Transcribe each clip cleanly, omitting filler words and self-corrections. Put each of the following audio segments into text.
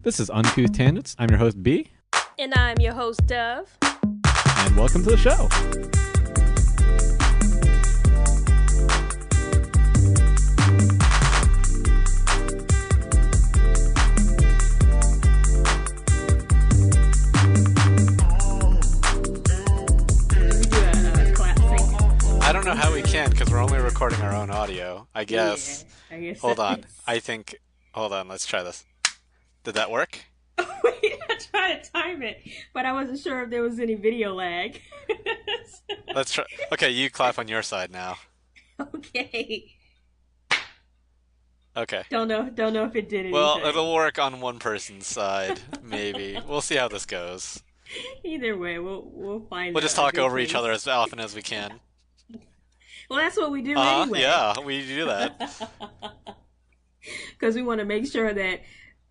This is Uncouth Tangents. I'm your host, B. And I'm your host, Dove. And welcome to the show. I don't know how we can because we're only recording our own audio. I guess. Yeah, I guess. Hold on. Hold on. Let's try this. Did that work? Wait, I tried to time it, but I wasn't sure if there was any video lag. Let's try. Okay, you clap on your side now. Okay. Okay. Don't know if it did anything. Well, it'll work on one person's side, maybe. We'll see how this goes. Either way, we'll find. We'll just talk over each other as often as we can. Well, that's what we do anyway. Yeah, we do that. Because we want to make sure that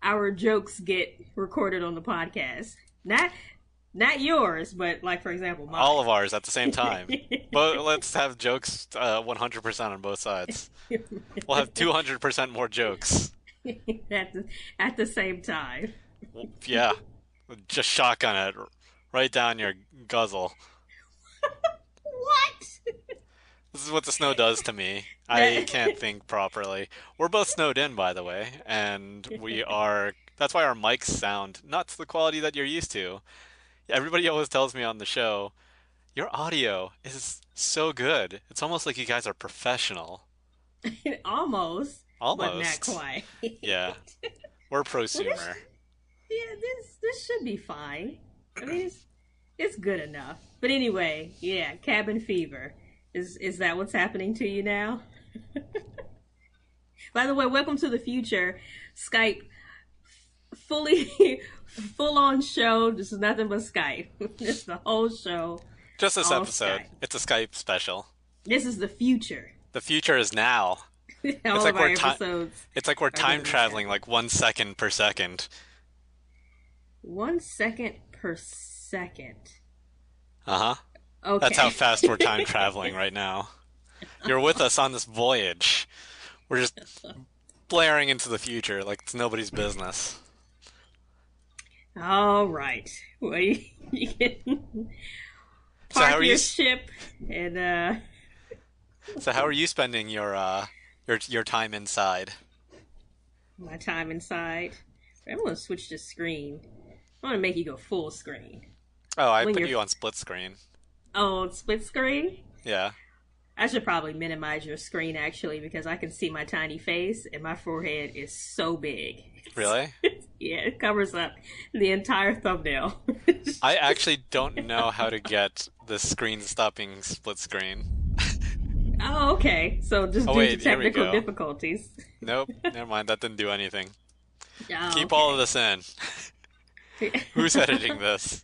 our jokes get recorded on the podcast. Not yours, but like, for example, mine. All of ours at the same time. But let's have jokes 100% on both sides. We'll have 200% more jokes. at the same time. Yeah. Just shotgun it right down your guzzle. What? This is what the snow does to me. I can't think properly. We're both snowed in, by the way, and that's why our mics sound not to the quality that you're used to. Everybody always tells me on the show, your audio is so good. It's almost like you guys are professional. Almost. Almost. But not quite. Yeah. We're prosumer. This should be fine. I mean, it's good enough. But anyway, yeah, cabin fever. Is that what's happening to you now? By the way, welcome to the future. Skype full on show. This is nothing but Skype. It's the whole show. Just this episode. Skype. It's a Skype special. This is the future. The future is now. All of our episodes. It's like we're time traveling like 1 second per second. 1 second per second. Uh-huh. Okay. That's how fast we're time traveling right now. You're with us on this voyage. We're just blaring into the future like it's nobody's business. All right. Well, you can park your ship and So how are you spending your time inside? My time inside. I'm gonna switch the screen. I want to make you go full screen. Oh, I put you on split screen. Oh, split screen? Yeah. I should probably minimize your screen, actually, because I can see my tiny face, and my forehead is so big. Really? Yeah, it covers up the entire thumbnail. I actually don't know how to get the screen stopping split screen. Oh, okay. So just due to technical difficulties. Nope, never mind. That didn't do anything. Oh, Keep all of this in. Who's editing this?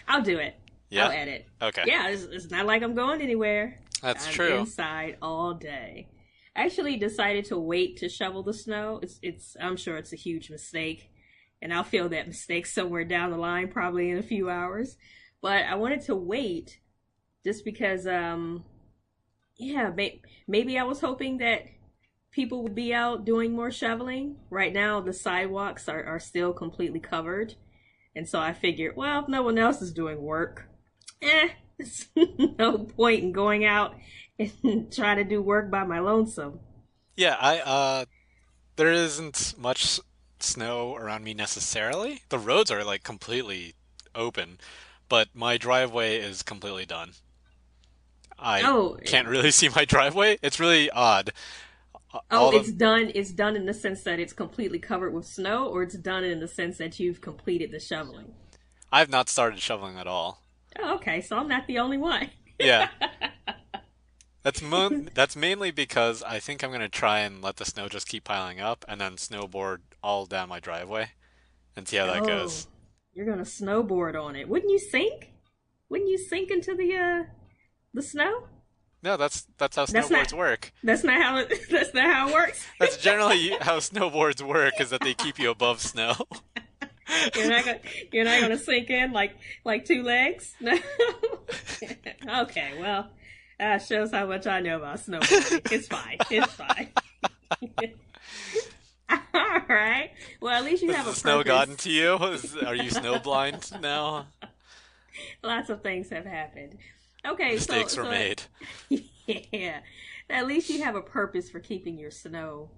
I'll do it. Yeah? I'll edit. Okay. Yeah, it's not like I'm going anywhere. That's I'm true. Inside all day. I actually decided to wait to shovel the snow. I'm sure it's a huge mistake, and I'll feel that mistake somewhere down the line, probably in a few hours. But I wanted to wait just because, maybe I was hoping that people would be out doing more shoveling. Right now, the sidewalks are still completely covered. And so I figured, well, if no one else is doing work, there's no point in going out and trying to do work by my lonesome. Yeah, there isn't much snow around me necessarily. The roads are like completely open, but my driveway is completely done. I can't really see my driveway. It's really odd. Done. It's done in the sense that it's completely covered with snow, or it's done in the sense that you've completed the shoveling? I've not started shoveling at all. Oh, okay. So I'm not the only one. Yeah. That's mainly because I think I'm going to try and let the snow just keep piling up and then snowboard all down my driveway and see how that goes. You're going to snowboard on it. Wouldn't you sink? Wouldn't you sink into the snow? No, that's how snowboards work. That's not how it works. That's generally how snowboards work, is that they keep you above snow. You're not gonna sink in like two legs? No. Okay, well, shows how much I know about snowboarding. It's fine. All right? Well, at least you Has have a the snow gotten purpose. to you? Are you snow blind now? Lots of things have happened. Okay, so Mistakes were so made. yeah, at least you have a purpose for keeping your snow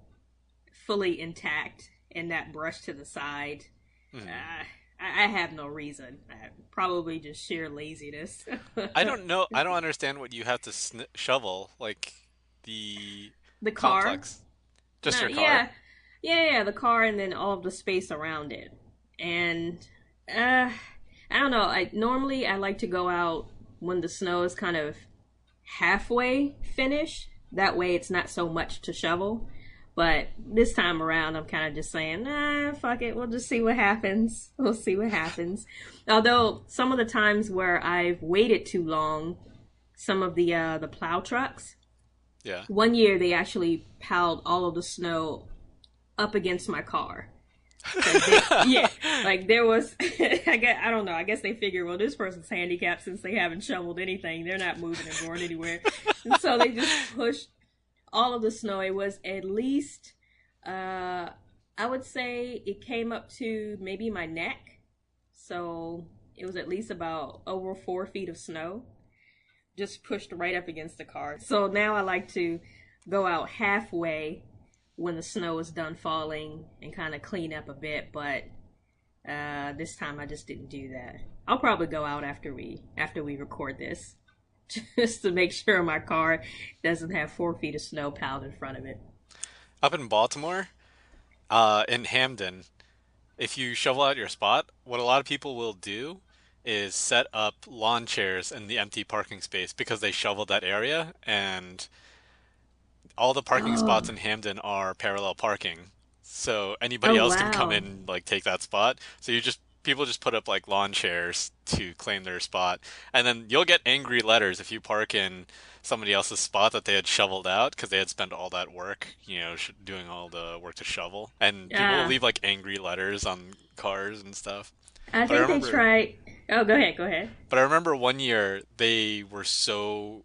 fully intact and not brushed to the side. Hmm. Uh, I have no reason. Probably just sheer laziness. I don't know. I don't understand what you have to shovel, like the The car? complex. Just No, your car? yeah, yeah, the car, and then all of the space around it. And uh, I don't know. I normally I like to go out when the snow is kind of halfway finished. That way, it's not so much to shovel. But this time around, I'm kind of just saying, nah, fuck it. We'll just see what happens. We'll see what happens. Although some of the times where I've waited too long, some of the plow trucks. Yeah. One year they actually piled all of the snow up against my car. Like yeah, like there was. I don't know. I guess they figured, well, this person's handicapped since they haven't shoveled anything. They're not moving and going anywhere, and so they just pushed all of the snow. It was at least, I would say, it came up to maybe my neck. So it was at least about over 4 feet of snow just pushed right up against the car. So now I like to go out halfway when the snow is done falling and kind of clean up a bit, but this time I just didn't do that. I'll probably go out after we record this, just to make sure my car doesn't have 4 feet of snow piled in front of it. Up in Baltimore, in Hamden, if you shovel out your spot, what a lot of people will do is set up lawn chairs in the empty parking space because they shoveled that area, and all the parking spots Oh, in Hamden are parallel parking. So anybody oh else can come wow. in and like take that spot. So you just people just put up like lawn chairs to claim their spot. And then you'll get angry letters if you park in somebody else's spot that they had shoveled out because they had spent all that work, doing all the work to shovel. And people will Yeah, leave like angry letters on cars and stuff. I But I think they remember tried. Oh, go ahead, go ahead. but I remember one year they were so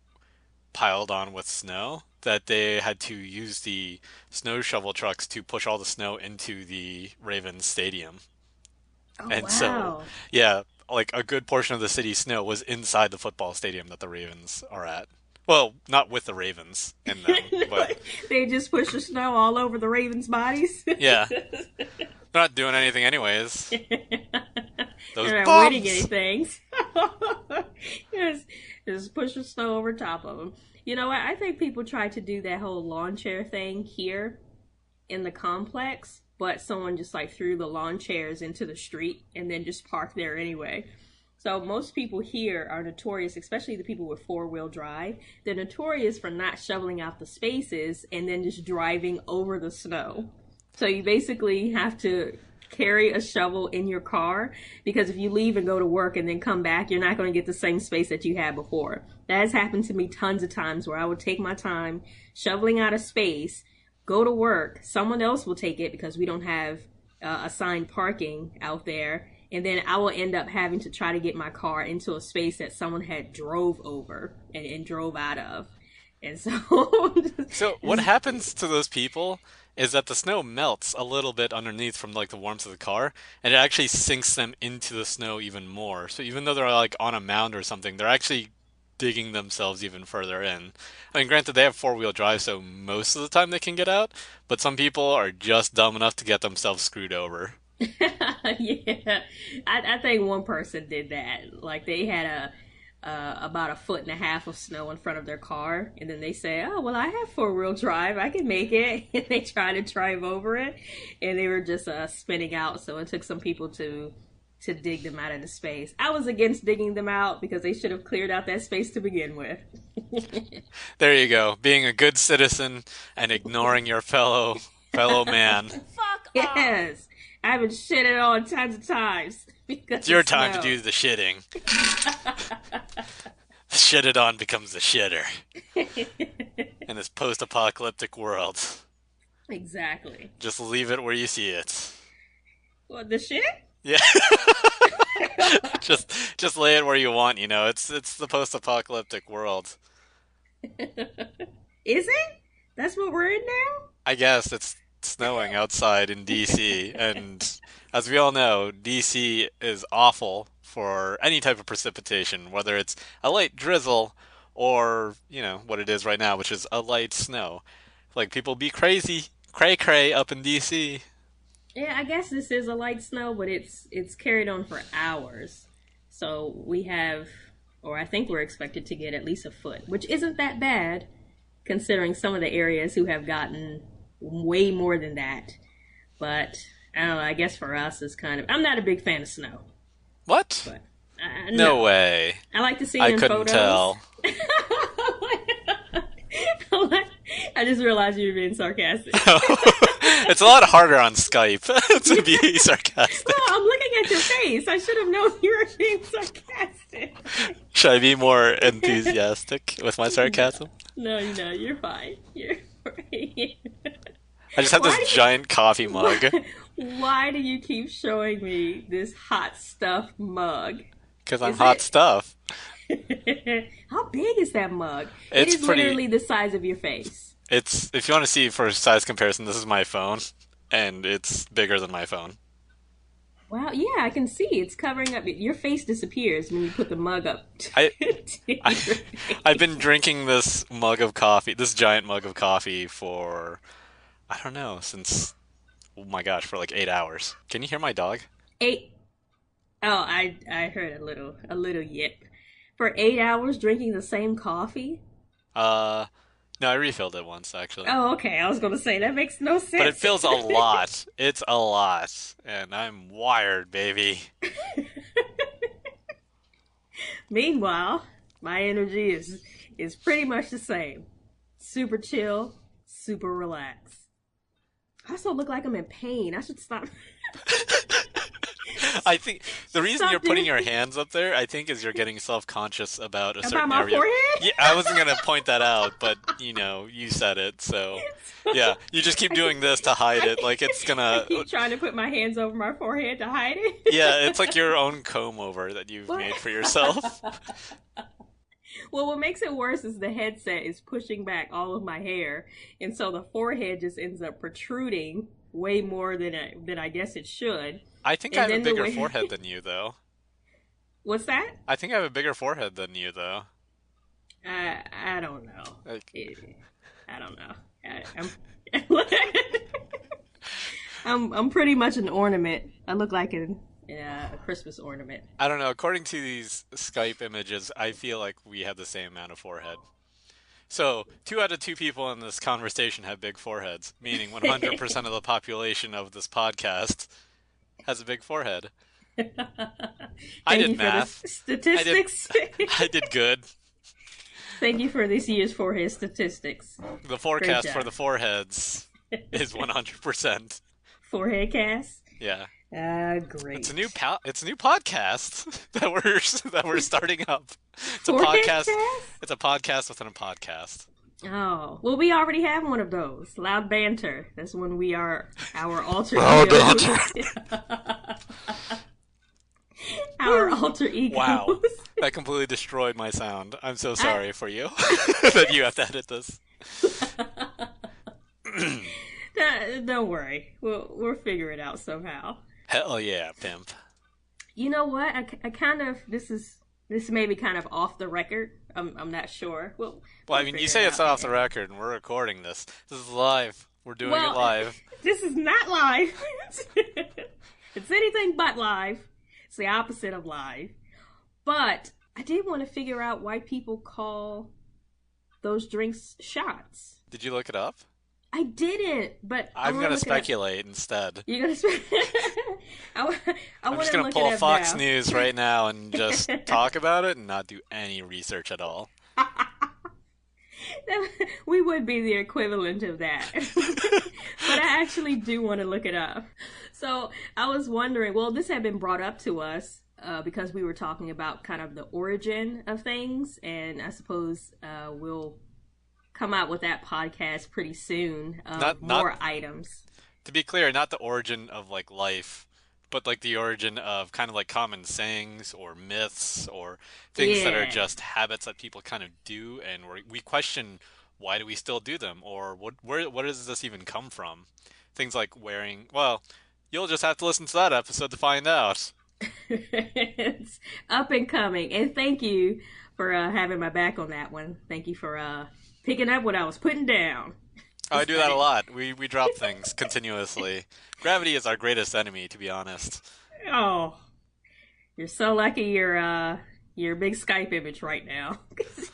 piled on with snow that they had to use the snow shovel trucks to push all the snow into the Ravens stadium. Oh And so, wow. yeah, like a good portion of the city's snow was inside the football stadium that the Ravens are at. Well, not with the Ravens in them, but They just push the snow all over the Ravens' bodies. yeah, they're not doing anything anyways. Those They're not winning bums! anything. just, just push the snow over top of them. You know what? I think people try to do that whole lawn chair thing here in the complex, but someone just like threw the lawn chairs into the street and then just parked there anyway. So most people here are notorious, especially the people with four-wheel drive. They're notorious for not shoveling out the spaces and then just driving over the snow. So you basically have to carry a shovel in your car because if you leave and go to work and then come back, you're not going to get the same space that you had before. That has happened to me tons of times where I would take my time shoveling out a space, go to work, someone else will take it because we don't have assigned parking out there, and then I will end up having to try to get my car into a space that someone had drove over and drove out of. And so So what happens to those people is that the snow melts a little bit underneath from like the warmth of the car, and it actually sinks them into the snow even more. So even though they're like on a mound or something, they're actually digging themselves even further in. I mean, granted, they have four-wheel drive, so most of the time they can get out, but some people are just dumb enough to get themselves screwed over. yeah, I think one person did that. Like they had about a foot and a half of snow in front of their car, and then they say, "Oh, well, I have four-wheel drive. I can make it." And they try to drive over it, and they were just spinning out. So it took some people to dig them out of the space. I was against digging them out because they should have cleared out that space to begin with. There you go, being a good citizen and ignoring your fellow man. Fuck yes, I've been shitted on tons of times It's because of your time to snow. do the shitting. The shitted on becomes the shitter in this post-apocalyptic world. Exactly. Just leave it where you see it. What the shit? Yeah, just lay it where you want. It's the post-apocalyptic world. Is it? That's what we're in now? I guess it's snowing outside in DC, and as we all know, DC is awful for any type of precipitation, whether it's a light drizzle or, what it is right now, which is a light snow. Like people be crazy, cray cray up in DC. Yeah, I guess this is a light snow, but it's carried on for hours. So we have, or I think we're expected to get at least a foot, which isn't that bad considering some of the areas who have gotten way more than that. But I don't know. I guess for us, it's kind of. I'm not a big fan of snow, What? but No no, way. I like to see it I in couldn't photos. tell. I just realized you were being sarcastic. It's a lot harder on Skype to be Well, sarcastic. I'm looking at your face. I should have known you were being sarcastic. Should I be more enthusiastic with my No, sarcasm? no, you're fine. You're fine. I just have this Why giant coffee do mug why do you keep showing me this hot stuff mug? because I'm Is hot it stuff. how big is that mug? It It's is pretty. literally the size of your face. It's if you want to see for size comparison, this is my phone, and it's bigger than my phone. Wow, yeah, I can see it's covering up. Your face disappears when you put the mug up I, to I your I've been face. drinking this mug of coffee, this giant mug of coffee for I don't know since oh my gosh for like 8 hours. Can you hear my dog? Eight. Oh, I heard a little yip. For 8 hours drinking the same coffee. Uh, no, I refilled it once actually. Oh, okay. I was gonna say that makes no But it sense. feels a lot. It's a lot. And I'm wired, baby. Meanwhile, my energy is pretty much the same. Super chill, super relaxed. I also look like I'm in pain. I should stop I think the reason you're stop putting doing your hands up there, I think, is you're getting self-conscious about a about certain my area. forehead. Yeah, I wasn't gonna point that out, but you said it, so yeah, you just keep I keep doing this to hide I, it. Like it's I gonna, keep trying to put my hands over my forehead to hide yeah, it's like it. your own comb over that you've What? made for yourself. Well, what makes it worse is the headset is pushing back all of my hair, and so the forehead just ends up protruding way more than I guess it should. I think I And have a then the bigger way, forehead than you, though. what's that? I think I have a bigger forehead than you, though. I don't know. Like, I don't know. I'm pretty much an ornament. I look like a Christmas ornament. I don't know. According to these Skype images, I feel like we have the same amount of forehead. So, 2 out of 2 people in this conversation have big foreheads, meaning 100% of the population of this podcast has a big forehead. I Thank did you for the math. I did statistics. I did good. Thank you for this year's forehead statistics. The Great forecast for job. the foreheads is 100%. Forehead cast. Yeah. Great. It's a new podcast that we're starting up. It's a Forehead podcast. cast? It's a podcast within a podcast. Oh, well, we already have one of those. Loud banter. That's when we are our alter Loud egos. banter. Our alter Wow. egos. That completely destroyed my sound. I'm so sorry for you that you have to edit this. Don't worry. We'll figure it out somehow. Hell yeah, pimp. You know what? I kind of this may be kind of off the record. I'm not sure. Well, I We'll mean, you figure it say it's out not off the later. record, and we're recording this. This is live. We're doing it Well, live. this is not live. It's anything but live. It's the opposite of live. But I did want to figure out why people call those drinks shots. Did you look it up? I didn't, but I I'm want to gonna look it up. speculate instead. You're gonna. I I'm want just to gonna look pull it a up Fox now. News right now and just talk about it and not do any research at all. We would be the equivalent of that. But I actually do want to look it up. So I was wondering, well, this had been brought up to us because we were talking about kind of the origin of things, and I suppose we'll come out with that podcast pretty soon of Not more items. to be clear, not the origin of like life, but like the origin of kind of like common sayings or myths or things that are Yeah. just habits that people kind of do, and we question why do we still do them or what does this even come from? Things like wearing, well, you'll just have to listen to that episode to find out. It's up and coming. And thank you for having my back on that one. Thank you for picking up what I was putting down. I Just do that a lot. We drop things continuously. Gravity is our greatest enemy, to be honest. oh, you're so lucky you're a big Skype image right now.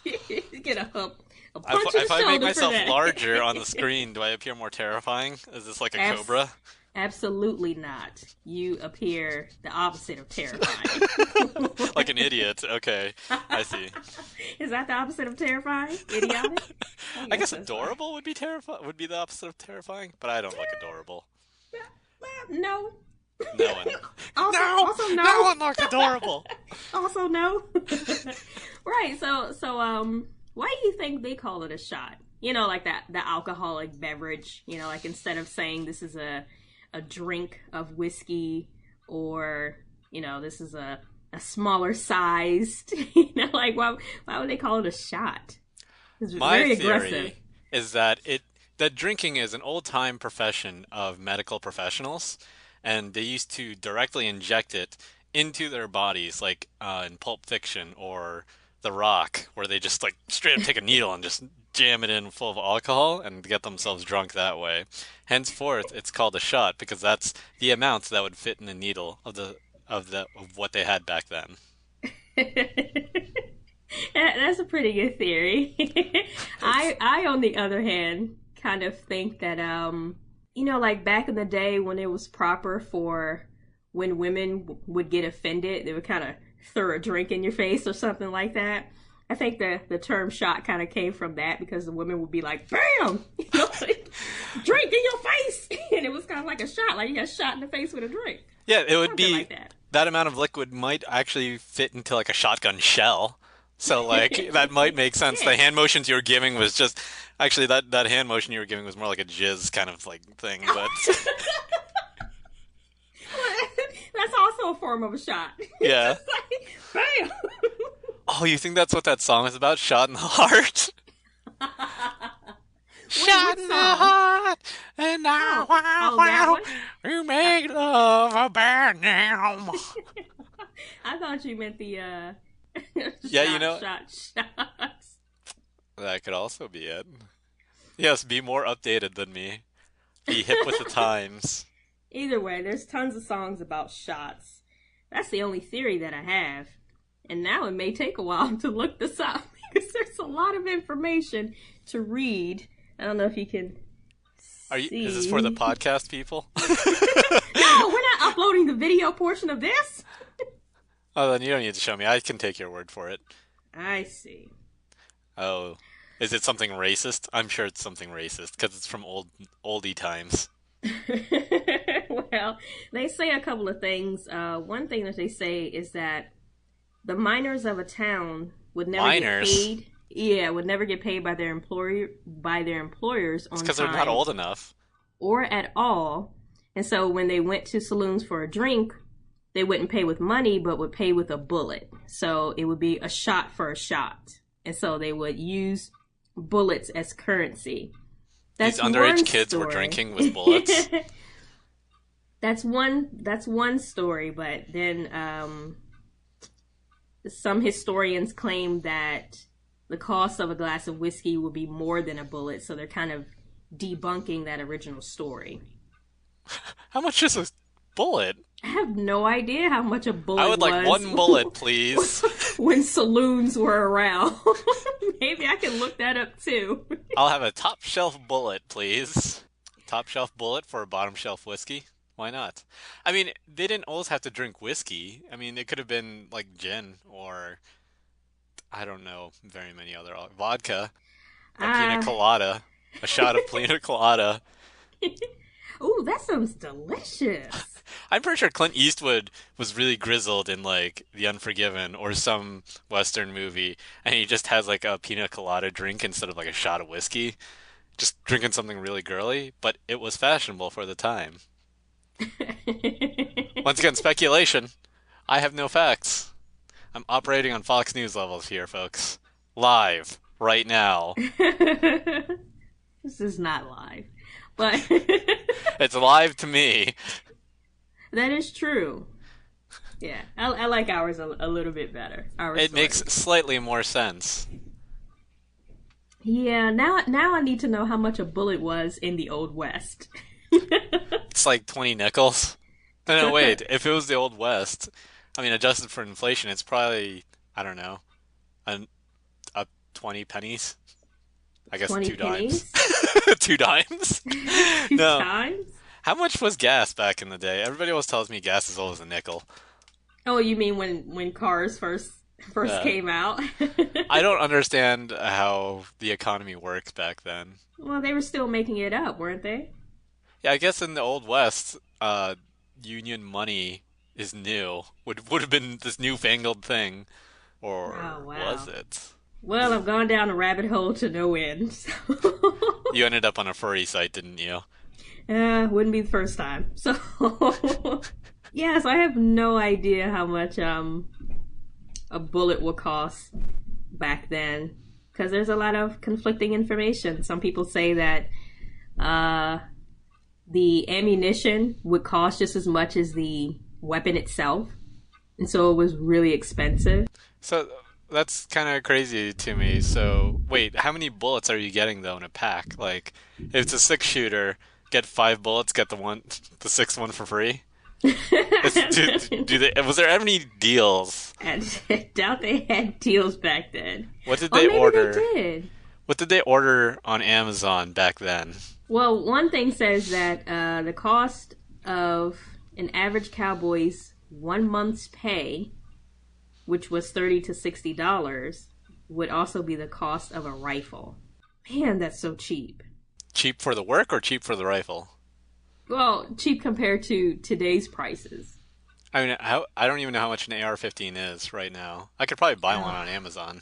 You get a punch in If the I make shoulder for myself that. larger on the screen, do I appear more terrifying? Is this like a Abs- cobra? Absolutely not. You appear the opposite of terrifying. Like an idiot. Okay, I see. Is that the opposite of terrifying? Idiotic? I I guess guess that's right. adorable would be would be the opposite of terrifying, but I don't look adorable. No. No one. also, No, also no no. one looked adorable. Also no. Right. So why do you think they call it a shot? Like that the alcoholic beverage. Like instead of saying this is a drink of whiskey or this is a smaller sized. Like why would they call it a shot? It's My very aggressive. theory is that that drinking is an old-time profession of medical professionals, and they used to directly inject it into their bodies, like in Pulp Fiction or The Rock, where they just like straight up take a needle and just jam it in full of alcohol and get themselves drunk that way. Henceforth, it's called a shot because that's the amount that would fit in the needle of what they had back then. That's a pretty good theory. I on the other hand kind of think that like back in the day when it was proper for when women would get offended, they would kind of throw a drink in your face or something like that. I think the term shot kind of came from that because the women would be like, "Bam!" Like, drink in your face, and it was kind of like a shot, like you got shot in the face with a drink, Yeah, it would something be like that. that amount of liquid might actually fit into like a shotgun shell. So like that might make sense. The Yeah. hand motions you were giving was just actually that hand motion you were giving was more like a jizz kind of like thing, but That's also a form of a shot. It's yeah. just like, bam. Oh, you think that's what that song is about? Shot in the heart? Wait, Shot which in the song? heart, and now, Oh, wow, oh, that wow, one. you I, make love a bad now. I thought you meant the Yeah, shots. that could also be it. Yes, be more updated than me. Be hip with the times. Either way, there's tons of songs about shots. That's the only theory that I have. And now it may take a while to look this up because there's a lot of information to read. I don't know if you can Is this for the see. podcast people? No, we're not uploading the video portion of this. Oh, then you don't need to show me. I can take your word for it. I see. Oh, is it something racist? I'm sure it's something racist because it's from oldie times. Well, they say a couple of things. One thing that they say is that the miners of a town would never get Minors? paid. Yeah, would never get paid by their employers It's on because they're not time old enough. or at all. And so when they went to saloons for a drink, they wouldn't pay with money, but would pay with a bullet. So it would be a shot for a shot. And so they would use bullets as currency. These That's underage one kids were story. drinking with bullets. That's one story, but then some historians claim that the cost of a glass of whiskey would be more than a bullet, so they're kind of debunking that original story. How much is a bullet? I have no idea how much a I bullet would like was one bullet, please. when saloons were around. Maybe I can look that up too. I'll have a top shelf bullet, please. Top shelf bullet for a bottom shelf whiskey. Why not? I mean, they didn't always have to drink whiskey. I mean, it could have been like gin or I don't know, very many other vodka, a pina Ah, colada, a shot of pina colada. ooh, that sounds delicious. I'm pretty sure Clint Eastwood was really grizzled in like The Unforgiven or some Western movie, and he just has like a pina colada drink instead of like a shot of whiskey, just drinking something really girly, but it was fashionable for the time. Once again, speculation. I have no facts. I'm operating on Fox News levels here, folks. Live, right now. This is not live. But It's live to me. that is true. Yeah, I like ours a little bit better. Our It makes stories. slightly more sense. Yeah, now I need to know how much a bullet was in the Old West. It's like 20 nickels. No, no, wait. If it was the Old West, I mean, adjusted for inflation, it's probably, I don't know, a, a 20 pennies. I guess 20 two dimes. pennies? Two dimes? Two No. times? How much was gas back in the day? Everybody always tells me gas is always a nickel. Oh, you mean when cars first Uh, came out? I don't understand how the economy works back then. Well, they were still making it up, weren't they? Yeah, I guess in the Old West, Union money is new. Would have been this newfangled thing, Oh, or was wow. it? Well, I've gone down a rabbit hole to no end. So. You ended up on a furry site, didn't you? Wouldn't be the first time. So, yes, I have no idea how much a bullet will cost back then because there's a lot of conflicting information. Some people say that uh, the ammunition would cost just as much as the weapon itself, and so it was really expensive. So that's kind of crazy to me. So wait, how many bullets are you getting though in a pack? Like, if it's a six shooter, get five bullets, get the sixth one for free. Do they? Was there any deals? And I doubt they had deals back then. What did Or they maybe they order? did. What did they order on Amazon back then? Well, one thing says that the cost of an average cowboy's 1 month's pay, which was $30 to $60, would also be the cost of a rifle. Man, that's so cheap. Cheap for the work or cheap for the rifle? Well, cheap compared to today's prices. I mean, I don't even know how much an AR-15 is right now. I could probably buy one Oh, on Amazon.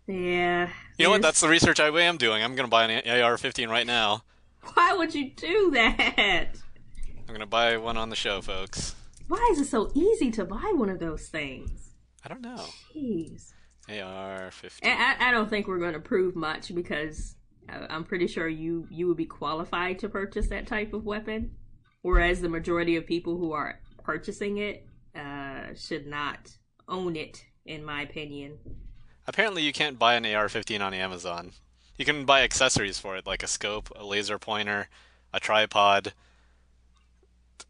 yeah, You know what? That's this. the research I am doing. I'm gonna buy an AR-15 right now. Why would you do that? I'm gonna buy one on the show, folks. Why is it so easy to buy one of those things? I don't know. Jeez. AR-15. I don't think we're going to prove much because I'm pretty sure you would be qualified to purchase that type of weapon, whereas the majority of people who are purchasing it should not own it, in my opinion. Apparently, you can't buy an AR-15 on Amazon. You can buy accessories for it, like a scope, a laser pointer, a tripod,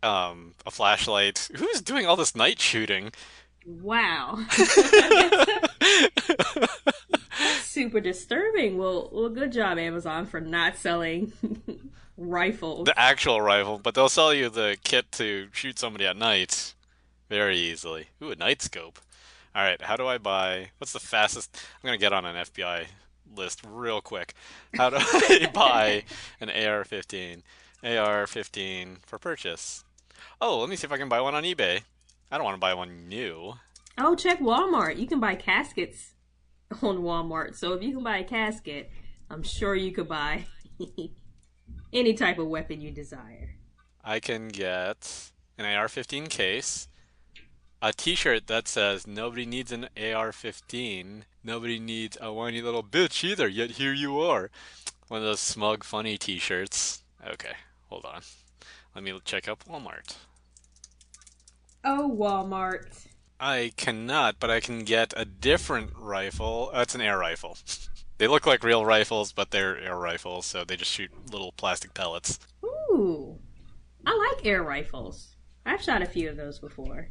a flashlight. Who's doing all this night shooting? Wow, that's super disturbing. Well, good job, Amazon, for not selling rifles. The actual rifle, but they'll sell you the kit to shoot somebody at night very easily. Ooh, a night scope. All right, how do I buy? What's the fastest? I'm gonna get on an FBI list real quick. How do I buy an AR-15? AR-15 for purchase. Oh, let me see if I can buy one on eBay. I don't want to buy one new. Oh, check Walmart. You can buy caskets on Walmart. So if you can buy a casket, I'm sure you could buy any type of weapon you desire. I can get an AR-15 case, a T-shirt that says "Nobody needs an AR-15. Nobody needs a whiny little bitch either. Yet here you are." One of those smug, funny T-shirts. Okay, hold on. Let me check up Walmart. Oh, Walmart. I cannot, but I can get a different rifle. It's an air rifle. They look like real rifles, but they're air rifles, so they just shoot little plastic pellets. Ooh, I like air rifles. I've shot a few of those before.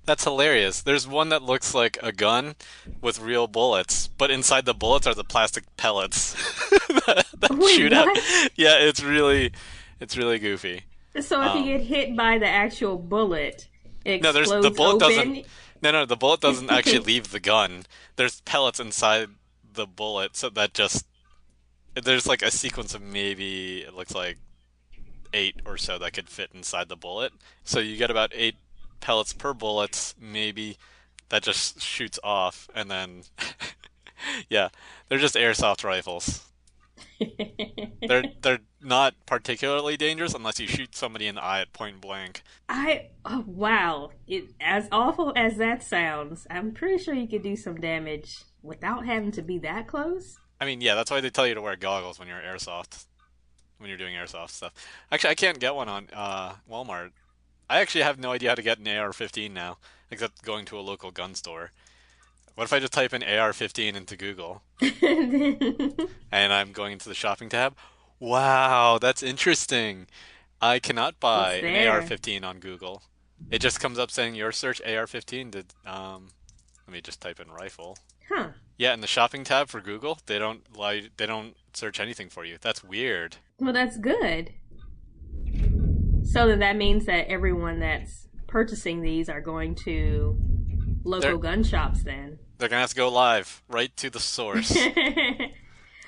That's hilarious. There's one that looks like a gun with real bullets, but inside the bullets are the plastic pellets that Wait, shoot out. what? Yeah, it's really goofy. So if you Um, get hit by the actual bullet, it no, there's the explodes bullet doesn't. open. No, the bullet doesn't actually leave the gun. There's pellets inside the bullet, so that just there's like a sequence of maybe it looks like eight or so that could fit inside the bullet. So you get about eight pellets per bullet, maybe that just shoots off, and then yeah, they're just airsoft rifles. They're not particularly dangerous unless you shoot somebody in the eye at point blank. Oh wow. As awful as that sounds, I'm pretty sure you could do some damage without having to be that close. I mean, yeah, that's why they tell you to wear goggles when you're airsoft, when you're doing airsoft stuff. Actually, I can't get one on Walmart. I actually have no idea how to get an AR-15 now, except going to a local gun store. What if I just type in AR-15 into Google and I'm going into the shopping tab? Wow, that's interesting. I cannot buy It's an there. AR-15 on Google. It just comes up saying your search AR-15 did let me just type in rifle. Huh. Yeah, in the shopping tab for Google, they don't search anything for you. That's weird. Well, that's good. So then that means that everyone that's purchasing these are going to They're local gun shops then. they're gonna have to go live right to the source.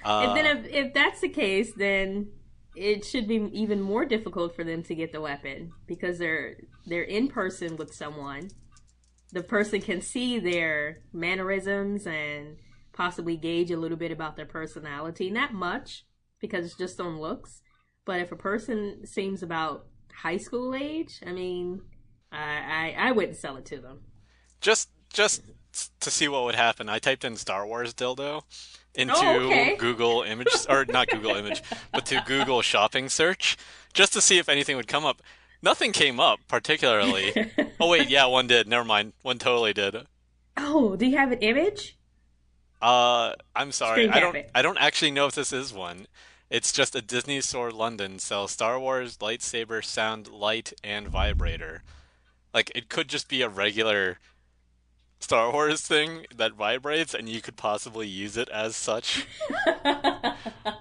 And then Uh, if that's the case, then it should be even more difficult for them to get the weapon because they're in person with someone. The person can see their mannerisms and possibly gauge a little bit about their personality. Not much because it's just on looks, but if a person seems about high school age, I mean, I wouldn't sell it to them. just to see what would happen, I typed in Star Wars dildo Oh, into okay. Google image or not Google image, but to Google shopping search just to see if anything would come up. Nothing came up particularly. Oh wait, yeah, one did. Never mind. One totally did. Oh, do you have an image? I'm sorry. Screen cap it. I don't actually know if this is one. It's just a Disney Store London sells Star Wars lightsaber sound light and vibrator. Like it could just be a regular Star Wars thing that vibrates and you could possibly use it as such,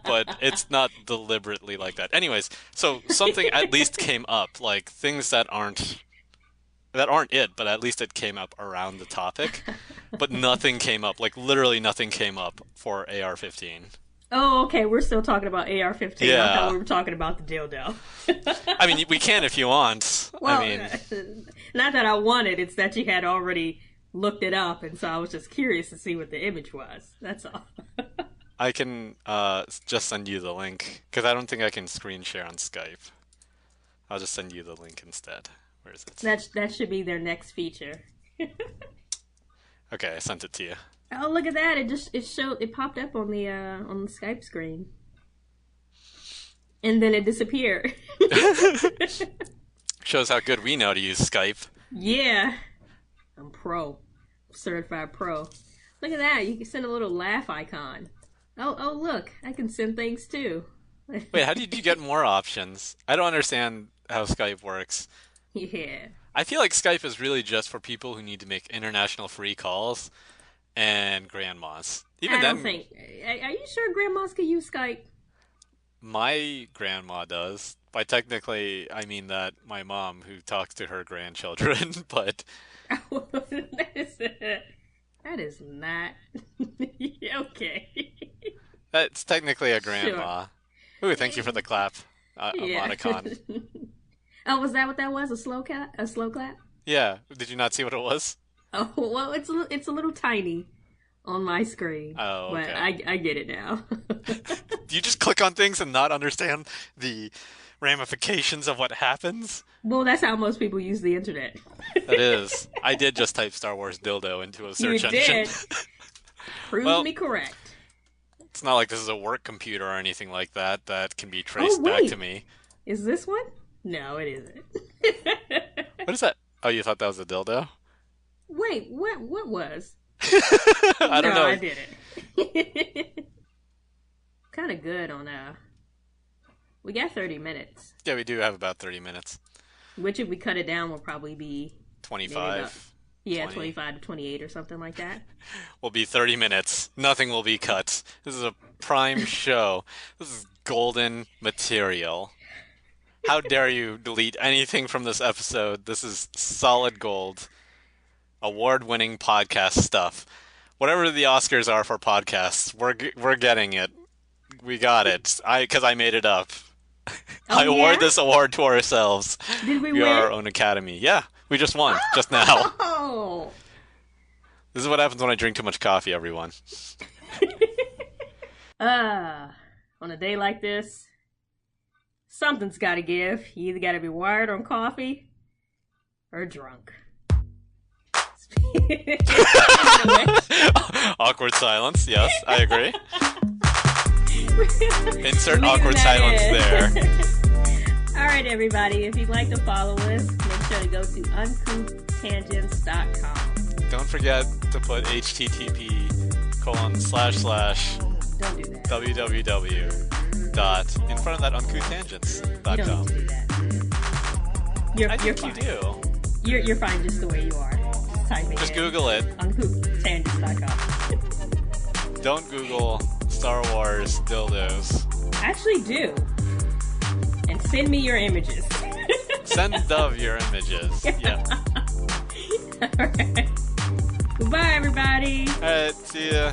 but it's not deliberately like that. Anyways, so something at least came up, like things that aren't it, but at least it came up around the topic. But nothing came up, like literally nothing came up for AR-15. Oh, okay. We're still talking about AR-15. I thought Yeah. we were talking about the dildo. I mean, we can if you want. I Well, mean, not that I wanted. It's that you had already looked it up, and so I was just curious to see what the image was. That's all. I can just send you the link because I don't think I can screen share on Skype. I'll just send you the link instead. Where is it? That should be their next feature. Okay, I sent it to you. Oh, look at that! It popped up on the Skype screen, and then it disappeared. Shows how good we know to use Skype. Yeah, I'm pro, certified pro. Look at that! You can send a little laugh icon. Oh, look! I can send things too. Wait, how did you get more options? I don't understand how Skype works. Yeah, I feel like Skype is really just for people who need to make international free calls and grandmas. Even I don't then, think. Are you sure grandmas can use Skype? my grandma does. By technically, I mean that my mom who talks to her grandchildren, but that is that is not okay. that's technically a Sure. grandma. Ooh, thank you for the clap, Yeah. emoticon. Oh, was that what that was? A slow clap? A slow clap? Yeah, did you not see what it was? Oh, well, it's a little tiny on my screen, Oh, but okay. I get it now. Do you just click on things and not understand the ramifications of what happens? Well, that's how most people use the internet. That is. I did just type Star Wars dildo into a You search engine. did. Proves Well, me correct. it's not like this is a work computer or anything like that that can be Oh, traced back to wait. me. Is this one? No, it isn't. What is that? Oh, you thought that was a dildo? Wait, what was? I No, don't I know. didn't. Kind of good on we got 30 minutes, Yeah, we do have about 30 minutes. which if we cut it down will probably be maybe about 25, yeah, 20. 25 to 28 or something like that. Will be 30 minutes. Nothing will be cut. This is a prime show. This is golden material. How dare you delete anything from this episode? This is solid gold. Award-winning podcast stuff. Whatever the Oscars are for podcasts, we're getting it. We got it. Because I made it up. I Oh award yeah? this award to ourselves. Did we We are win? our own academy. Yeah, we just won just now. Oh. This is what happens when I drink too much coffee, everyone. uh, on a day like this, something's got to give. You either got to be wired on coffee or drunk. Awkward silence. Yes, I agree. Insert Leaving awkward that silence in. there. All right, everybody. If you'd like to follow us, make sure to go to uncounthtangents.com. Don't forget to put http:// Don't do that. www dot in front of that You don't uncounthtangents.com. need to do that. You're I think fine. you do. You're fine just the way you are. Just type it Just in. Google it. Uncounthtangents.com. Don't Google Star Wars dildos. Actually, do. And send me your images. Send Dove your images. Yeah. All right. Goodbye, everybody. Alright, see ya.